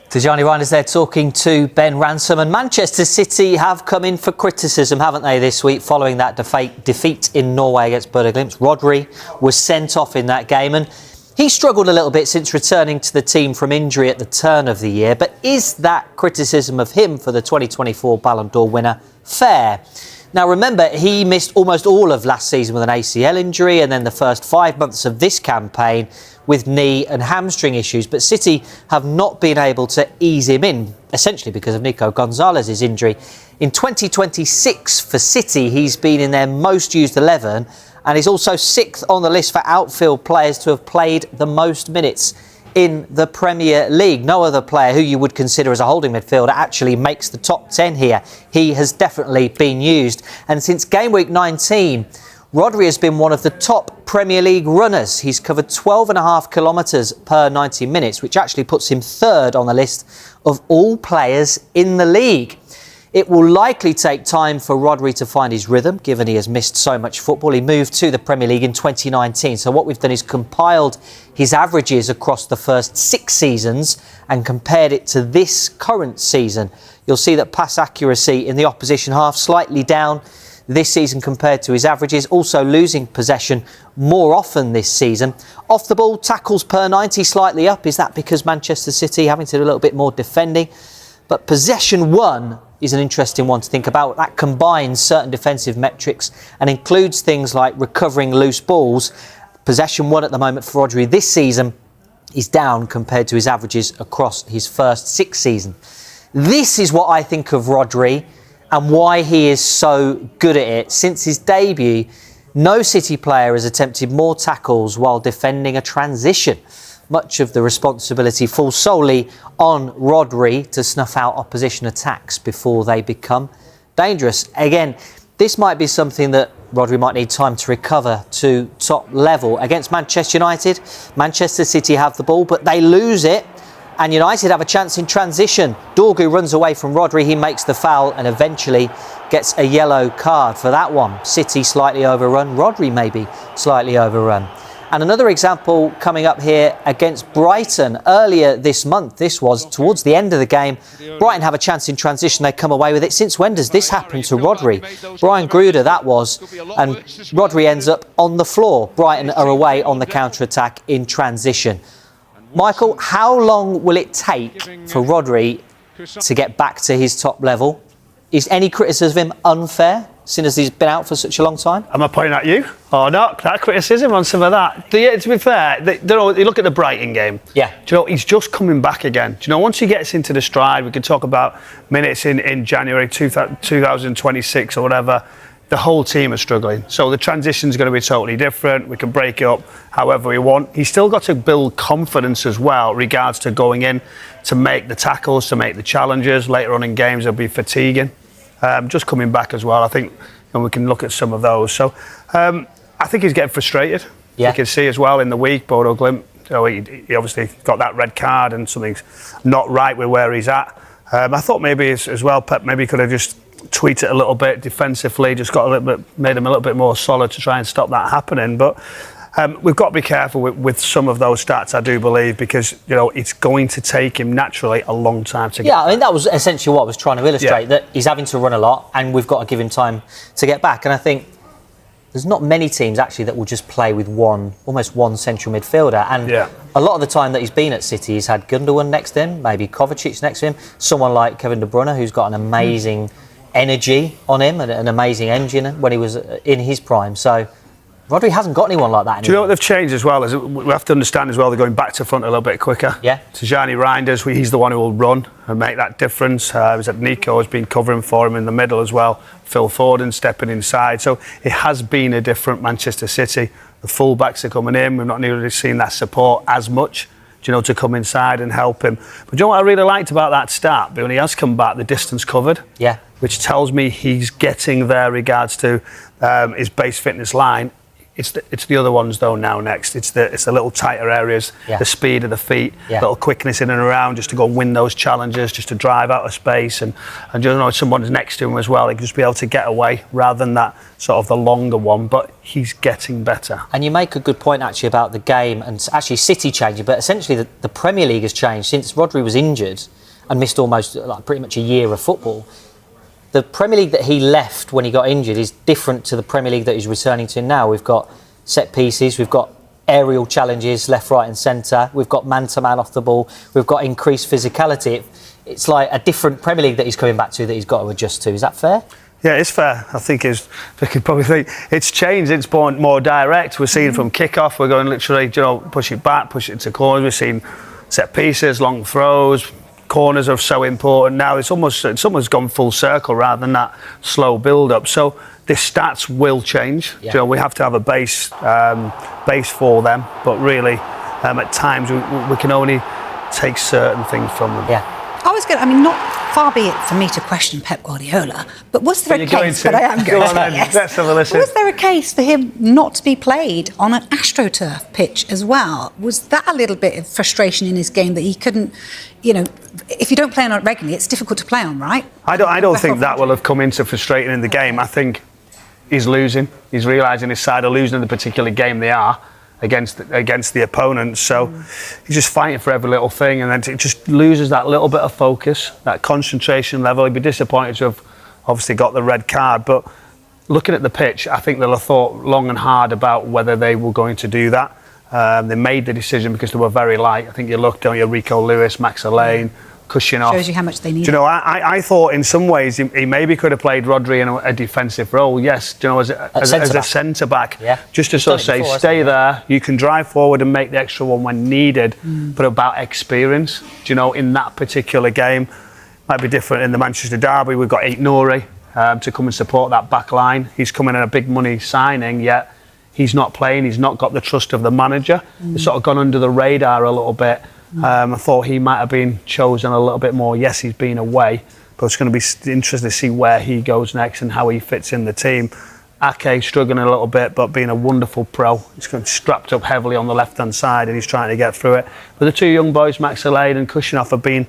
Tijani Reinders there talking to Ben Ransom, and Manchester City have come in for criticism, haven't they, this week following that defeat in Norway against Bodø Glimt. Rodri was sent off in that game and he struggled a little bit since returning to the team from injury at the turn of the year. But is that criticism of him for the 2024 Ballon d'Or winner fair? Now, remember, he missed almost all of last season with an ACL injury and then the first 5 months of this campaign with knee and hamstring issues. But City have not been able to ease him in, essentially because of Nico Gonzalez's injury. In 2026 for City, he's been in their most used 11 and he's also 6th on the list for outfield players to have played the most minutes in the Premier League. No other player who you would consider as a holding midfielder actually makes the top 10 here. He has definitely been used. And since game week 19, Rodri has been one of the top Premier League runners. He's covered 12.5 kilometres per 90 minutes, which actually puts him 3rd on the list of all players in the league. It will likely take time for Rodri to find his rhythm, given he has missed so much football. He moved to the Premier League in 2019. So what we've done is compiled his averages across the first 6 seasons and compared it to this current season. You'll see that pass accuracy in the opposition half slightly down this season compared to his averages, also losing possession more often this season. Off the ball, tackles per 90 slightly up. Is that because Manchester City having to do a little bit more defending? But possession won is an interesting one to think about. That combines certain defensive metrics and includes things like recovering loose balls. Possession won at the moment for Rodri this season is down compared to his averages across his first 6 seasons. This is what I think of Rodri and why he is so good at it. Since his debut, no City player has attempted more tackles while defending a transition. Much of the responsibility falls solely on Rodri to snuff out opposition attacks before they become dangerous. Again, this might be something that Rodri might need time to recover to top level. Against Manchester United, Manchester City have the ball, but they lose it. And United have a chance in transition. Dorgu runs away from Rodri, he makes the foul and eventually gets a yellow card for that one. City slightly overrun, Rodri maybe slightly overrun. And another example coming up here against Brighton earlier this month. This was towards the end of the game. Brighton have a chance in transition, they come away with it. Since when does this happen to Rodri? Brian Gruder that was, and Rodri ends up on the floor. Brighton are away on the counter-attack in transition. Michael, how long will it take for Rodri to get back to his top level? Is any criticism of him unfair, seeing as he's been out for such a long time? Am I pointing at you or not? That criticism on some of that. To be fair, you look at the Brighton game. Yeah. Do you know, he's just coming back again. Do you know, once he gets into the stride, we can talk about minutes in January 2026 or whatever, the whole team are struggling. So the transition's going to be totally different. We can break it up however we want. He's still got to build confidence as well, regards to going in to make the tackles, to make the challenges. Later on in games, it'll be fatiguing. Just coming back as well, I think, and we can look at some of those. So I think he's getting frustrated. Yeah. You can see as well in the week, Bodø Glimt, you know, he obviously got that red card and something's not right with where he's at. I thought maybe as well, Pep maybe could have just tweaked it a little bit defensively, just got a little bit, made him a little bit more solid to try and stop that happening. But we've got to be careful with some of those stats, I do believe, because you know it's going to take him naturally a long time to get back. I mean that was essentially what I was trying to illustrate, that he's having to run a lot and we've got to give him time to get back. And I think there's not many teams actually that will just play with almost one central midfielder. And a lot of the time that he's been at City, he's had Gundogan next to him, maybe Kovacic next to him, someone like Kevin De Bruyne who's got an amazing energy on him and an amazing engine when he was in his prime. So Rodri hasn't got anyone like that anymore. Do you know what they've changed as well? Is we have to understand as well, they're going back to front a little bit quicker. Yeah. Tijani Reinders, he's the one who will run and make that difference. Nico has been covering for him in the middle as well. Phil Foden stepping inside. So it has been a different Manchester City. The full-backs are coming in. We've not really seen that support as much, you know, to come inside and help him. But do you know what I really liked about that stat? When he has come back, the distance covered. Yeah. Which tells me he's getting there regards to his base fitness line. It's the other ones though now next. It's the little tighter areas, the speed of the feet, little quickness in and around, just to go and win those challenges, just to drive out of space, and you know, if someone's next to him as well, he can just be able to get away rather than that sort of the longer one. But he's getting better. And you make a good point actually about the game and actually City changing, but essentially the Premier League has changed since Rodri was injured and missed almost like pretty much a year of football. The Premier League that he left when he got injured is different to the Premier League that he's returning to now. We've got set pieces, we've got aerial challenges left, right and centre, we've got man-to-man off the ball, we've got increased physicality. It's like a different Premier League that he's coming back to that he's got to adjust to. Is that fair? Yeah, it's fair. I think we could probably think it's changed. It's more direct. We're seeing from kick-off, we're going literally, you know, push it back, push it to corners. We're seeing set pieces, long throws. Corners are so important now. It's almost gone full circle rather than that slow build-up. So the stats will change. You know, we have to have a base for them, but really, at times we can only take certain things from them. Yeah. I mean, not far be it for me to question Pep Guardiola, but was there a case? But I am going to. Yes. Let's have a listen. Was there a case for him not to be played on an AstroTurf pitch as well? Was that a little bit of frustration in his game that he couldn't? You know, if you don't play on it regularly, it's difficult to play on, right? I don't think that will have come into frustrating in the game. I think he's losing. He's realising his side are losing in the particular game they are against the opponent. So he's just fighting for every little thing, and then it just loses that little bit of focus, that concentration level. He'd be disappointed to have obviously got the red card, but looking at the pitch, I think they'll have thought long and hard about whether they were going to do that. They made the decision because they were very light. I think you looked on your Rico Lewis, Max Alain, Kushinoff. Shows you how much they need. Do you know, I thought in some ways he maybe could have played Rodri in a defensive role. Yes, do you know, as a centre back, just to sort of say, stay there. You can drive forward and make the extra one when needed, but about experience. Do you know, in that particular game, might be different in the Manchester derby. We've got Norway to come and support that back line. He's coming in a big money signing, yet he's not playing. He's not got the trust of the manager. He's sort of gone under the radar a little bit. I thought he might have been chosen a little bit more. Yes, he's been away, but it's going to be interesting to see where he goes next and how he fits in the team. Ake struggling a little bit, but being a wonderful pro. He's strapped up heavily on the left-hand side and he's trying to get through it. But the two young boys, Max Alain and Kushinoff, have been,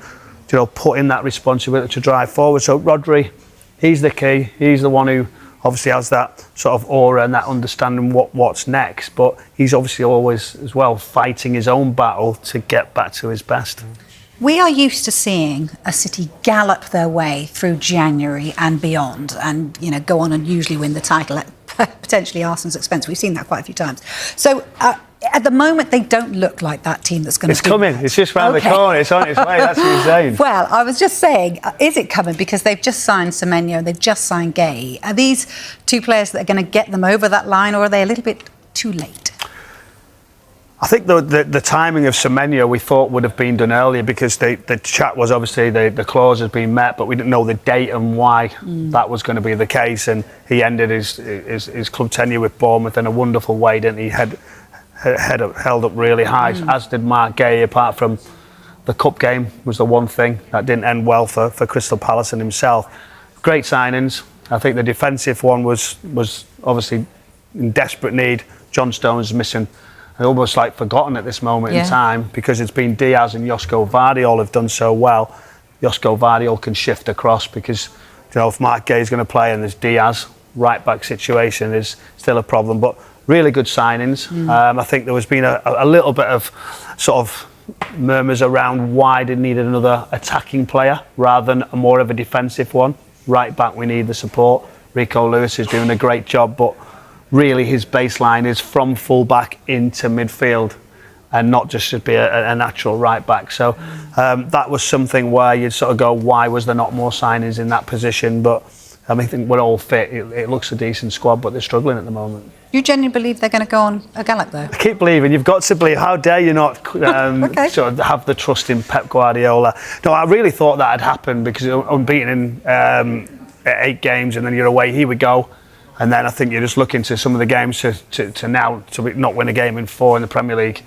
you know, put in that responsibility to drive forward. So Rodri, he's the key. He's the one who obviously has that sort of aura and that understanding what's next, but he's obviously always as well fighting his own battle to get back to his best. We are used to seeing a City gallop their way through January and beyond, and you know, go on and usually win the title at potentially Arsenal's expense. We've seen that quite a few times. So at the moment, they don't look like that team that's going to. It's coming. It's just round the corner. It's on its way. That's what you're saying. Well, I was just saying, is it coming? Because they've just signed Semenyo, they've just signed Gay. Are these two players that are going to get them over that line, or are they a little bit too late? I think the timing of Semenyo we thought would have been done earlier, because the chat was obviously the clause has been met, but we didn't know the date and why that was going to be the case. And he ended his club tenure with Bournemouth in a wonderful way, didn't he? Held up really high, as did Mark Gay, apart from the cup game was the one thing that didn't end well for Crystal Palace and himself. Great signings. I think the defensive one was obviously in desperate need. John Stones missing, and almost like forgotten at this moment in time, because it's been Diaz and Josko Vardiol have done so well. Josko Vardiol can shift across, because you know, if Mark Gay is going to play and there's Diaz, right back situation is still a problem. But really good signings. I think there has been a little bit of sort of murmurs around why they needed another attacking player rather than a more of a defensive one. Right back, we need the support. Rico Lewis is doing a great job, but really his baseline is from full back into midfield and not just to be a natural right back. So that was something where you'd sort of go, why was there not more signings in that position? But I mean, I think we're all fit. It looks a decent squad, but they're struggling at the moment. You genuinely believe they're going to go on a gallop, though? I keep believing. You've got to believe. How dare you not sort of have the trust in Pep Guardiola? No, I really thought that had happened, because unbeaten in 8 games, and then you're away. Here we go. And then I think you're just looking to some of the games to now to not win a game in 4 in the Premier League.